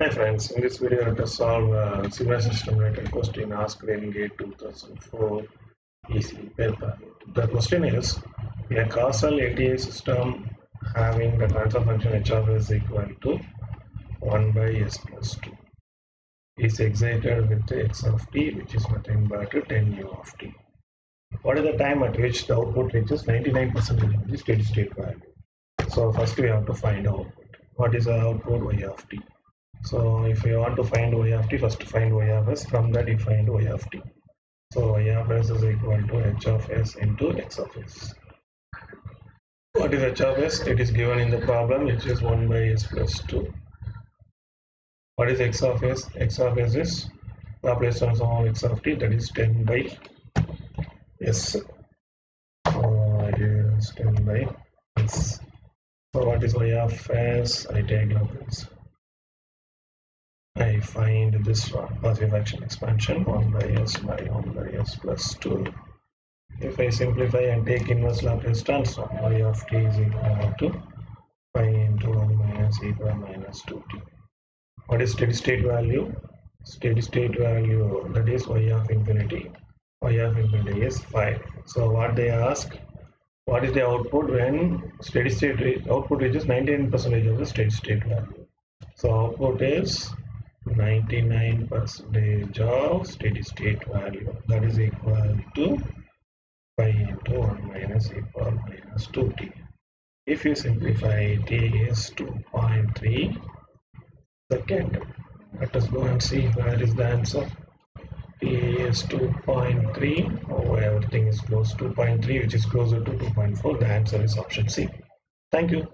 Hi friends, in this video let us solve a similar system related question asked in GATE 2004 EC paper. The question is, a causal LTI system having the transfer function h of s equal to 1 by s plus 2 is excited with x of t, which is nothing but 10 u of t. What is the time at which the output reaches 99% of the steady state value? So first we have to find output. What is the output? Y of t. So if you want to find y of t, first find y of s, from that you find y of t. So y of s is equal to h of s into x of s. What is h of s? It is given in the problem, which is 1 by s plus 2. What is x of s? X of s is Laplace transform of x of t, that is 10 by s. So it is 10 by s. So what is y of s? I take Laplace. I find this one, positive fraction expansion, 1 by s by 1 by s plus 2. If I simplify and take inverse Laplace transform, y of t is equal to pi into 1 minus e power minus 2t. What is steady state value? Steady state value, that is y of infinity. Y of infinity is 5. So what they ask, what is the output when steady state output reaches 99% of the steady state value? So output is 99% of steady state value, that is equal to pi into 1 minus e power minus 2t. If you simplify, t is 2.3 second. Let us go and see where is the answer. T is 2.3. Oh, everything is close. 2.3, which is closer to 2.4. The answer is option C. Thank you.